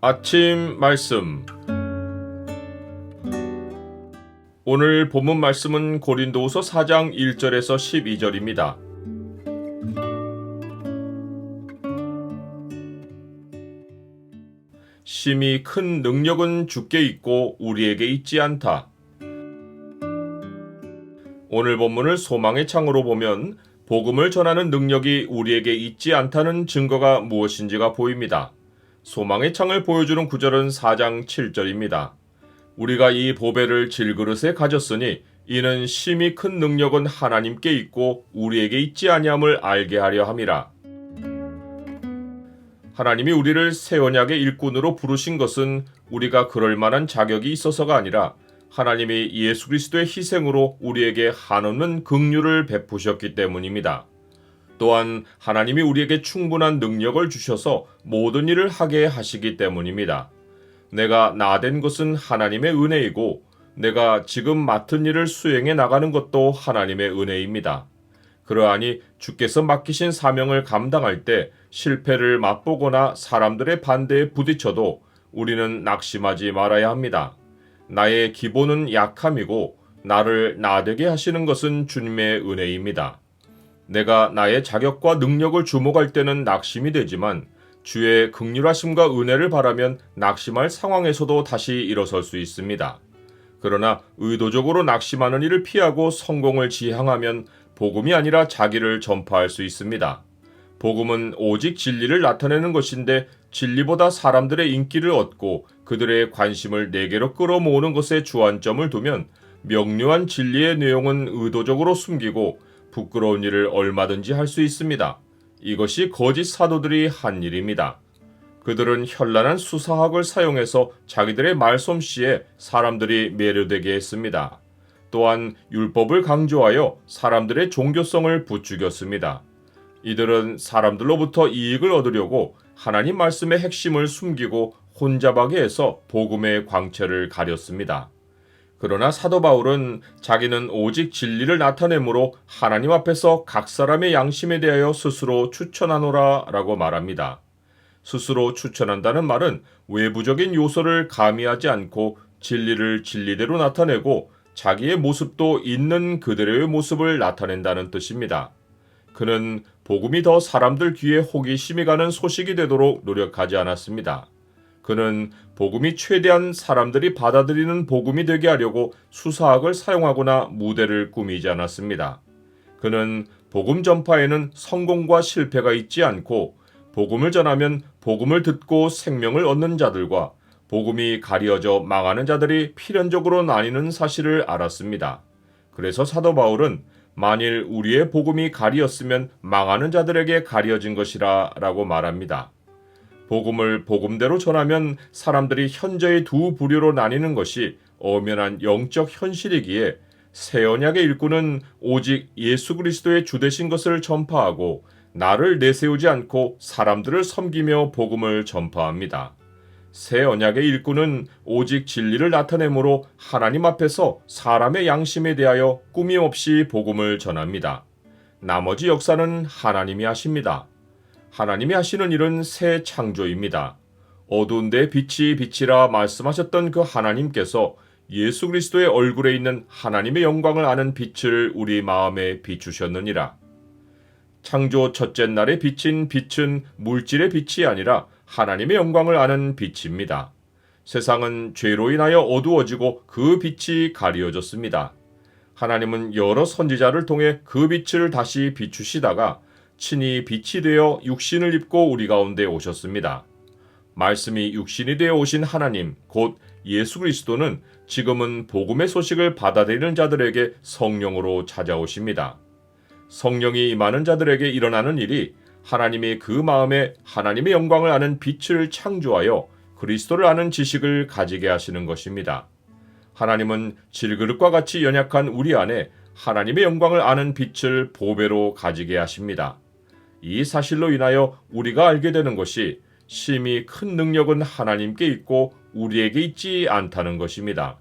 아침 말씀. 오늘 본문 말씀은 고린도후서 4장 1절에서 12절입니다. 심히 큰 능력은 주께 있고 우리에게 있지 않다. 오늘 본문을 소망의 창으로 보면 복음을 전하는 능력이 우리에게 있지 않다는 증거가 무엇인지가 보입니다. 소망의 창을 보여주는 구절은 4장 7절입니다. 우리가 이 보배를 질그릇에 가졌으니 이는 심히 큰 능력은 하나님께 있고 우리에게 있지 아니함을 알게 하려 함이라. 하나님이 우리를 새 언약의 일꾼으로 부르신 것은 우리가 그럴 만한 자격이 있어서가 아니라 하나님이 예수 그리스도의 희생으로 우리에게 한없는 긍휼을 베푸셨기 때문입니다. 또한 하나님이 우리에게 충분한 능력을 주셔서 모든 일을 하게 하시기 때문입니다. 내가 나된 것은 하나님의 은혜이고 내가 지금 맡은 일을 수행해 나가는 것도 하나님의 은혜입니다. 그러하니 주께서 맡기신 사명을 감당할 때 실패를 맛보거나 사람들의 반대에 부딪혀도 우리는 낙심하지 말아야 합니다. 나의 기본은 약함이고 나를 나되게 하시는 것은 주님의 은혜입니다. 내가 나의 자격과 능력을 주목할 때는 낙심이 되지만 주의 긍휼하심과 은혜를 바라면 낙심할 상황에서도 다시 일어설 수 있습니다. 그러나 의도적으로 낙심하는 일을 피하고 성공을 지향하면 복음이 아니라 자기를 전파할 수 있습니다. 복음은 오직 진리를 나타내는 것인데 진리보다 사람들의 인기를 얻고 그들의 관심을 내게로 끌어모으는 것에 주안점을 두면 명료한 진리의 내용은 의도적으로 숨기고 부끄러운 일을 얼마든지 할 수 있습니다. 이것이 거짓 사도들이 한 일입니다. 그들은 현란한 수사학을 사용해서 자기들의 말솜씨에 사람들이 매료되게 했습니다. 또한 율법을 강조하여 사람들의 종교성을 부추겼습니다. 이들은 사람들로부터 이익을 얻으려고 하나님 말씀의 핵심을 숨기고 혼잡하게 해서 복음의 광채를 가렸습니다. 그러나 사도 바울은 자기는 오직 진리를 나타내므로 하나님 앞에서 각 사람의 양심에 대하여 스스로 추천하노라 라고 말합니다. 스스로 추천한다는 말은 외부적인 요소를 가미하지 않고 진리를 진리대로 나타내고 자기의 모습도 있는 그대로의 모습을 나타낸다는 뜻입니다. 그는 복음이 더 사람들 귀에 호기심이 가는 소식이 되도록 노력하지 않았습니다. 그는 복음이 최대한 사람들이 받아들이는 복음이 되게 하려고 수사학을 사용하거나 무대를 꾸미지 않았습니다. 그는 복음 전파에는 성공과 실패가 있지 않고 복음을 전하면 복음을 듣고 생명을 얻는 자들과 복음이 가려져 망하는 자들이 필연적으로 나뉘는 사실을 알았습니다. 그래서 사도 바울은 만일 우리의 복음이 가리었으면 망하는 자들에게 가려진 것이라 라고 말합니다. 복음을 복음대로 전하면 사람들이 현재의 두 부류로 나뉘는 것이 엄연한 영적 현실이기에 새 언약의 일꾼은 오직 예수 그리스도의 주 되신 것을 전파하고 나를 내세우지 않고 사람들을 섬기며 복음을 전파합니다. 새 언약의 일꾼은 오직 진리를 나타내므로 하나님 앞에서 사람의 양심에 대하여 꾸밈없이 복음을 전합니다. 나머지 역사는 하나님이 하십니다. 하나님이 하시는 일은 새 창조입니다. 어두운 데 빛이 비치라 말씀하셨던 그 하나님께서 예수 그리스도의 얼굴에 있는 하나님의 영광을 아는 빛을 우리 마음에 비추셨느니라. 창조 첫째 날에 비친 빛은 물질의 빛이 아니라 하나님의 영광을 아는 빛입니다. 세상은 죄로 인하여 어두워지고 그 빛이 가리워졌습니다. 하나님은 여러 선지자를 통해 그 빛을 다시 비추시다가 친히 빛이 되어 육신을 입고 우리 가운데 오셨습니다. 말씀이 육신이 되어 오신 하나님, 곧 예수 그리스도는 지금은 복음의 소식을 받아들이는 자들에게 성령으로 찾아오십니다. 성령이 임하는 자들에게 일어나는 일이 하나님이 그 마음에 하나님의 영광을 아는 빛을 창조하여 그리스도를 아는 지식을 가지게 하시는 것입니다. 하나님은 질그릇과 같이 연약한 우리 안에 하나님의 영광을 아는 빛을 보배로 가지게 하십니다. 이 사실로 인하여 우리가 알게 되는 것이 심히 큰 능력은 하나님께 있고 우리에게 있지 않다는 것입니다.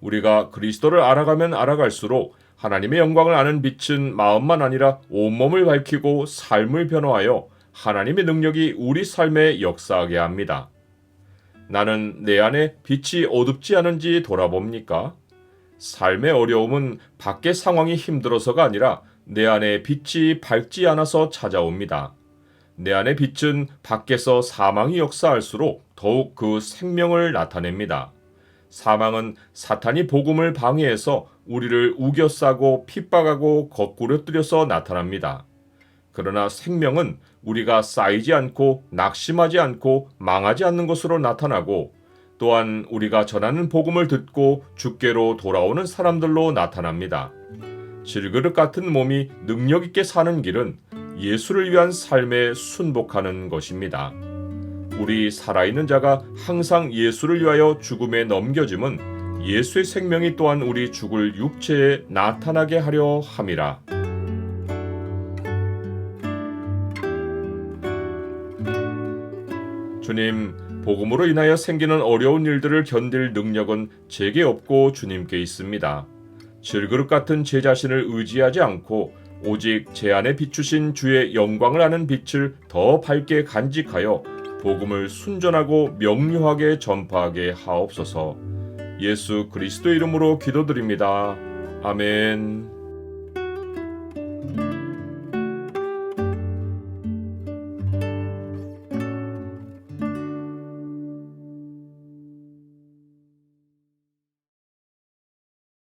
우리가 그리스도를 알아가면 알아갈수록 하나님의 영광을 아는 빛은 마음만 아니라 온몸을 밝히고 삶을 변화하여 하나님의 능력이 우리 삶에 역사하게 합니다. 나는 내 안에 빛이 어둡지 않은지 돌아봅니까? 삶의 어려움은 밖의 상황이 힘들어서가 아니라 내 안에 빛이 밝지 않아서 찾아옵니다. 내 안의 빛은 밖에서 사망이 역사할수록 더욱 그 생명을 나타냅니다. 사망은 사탄이 복음을 방해해서 우리를 우겨싸고 핍박하고 거꾸로 뜨려서 나타납니다. 그러나 생명은 우리가 쌓이지 않고 낙심하지 않고 망하지 않는 것으로 나타나고, 또한 우리가 전하는 복음을 듣고 주께로 돌아오는 사람들로 나타납니다. 질그릇 같은 몸이 능력 있게 사는 길은 예수를 위한 삶에 순복하는 것입니다. 우리 살아있는 자가 항상 예수를 위하여 죽음에 넘겨짐은 예수의 생명이 또한 우리 죽을 육체에 나타나게 하려 함이라. 주님, 복음으로 인하여 생기는 어려운 일들을 견딜 능력은 제게 없고 주님께 있습니다. 질그릇 같은 제 자신을 의지하지 않고 오직 제 안에 비추신 주의 영광을 아는 빛을 더 밝게 간직하여 복음을 순전하고 명료하게 전파하게 하옵소서. 예수 그리스도 이름으로 기도드립니다. 아멘.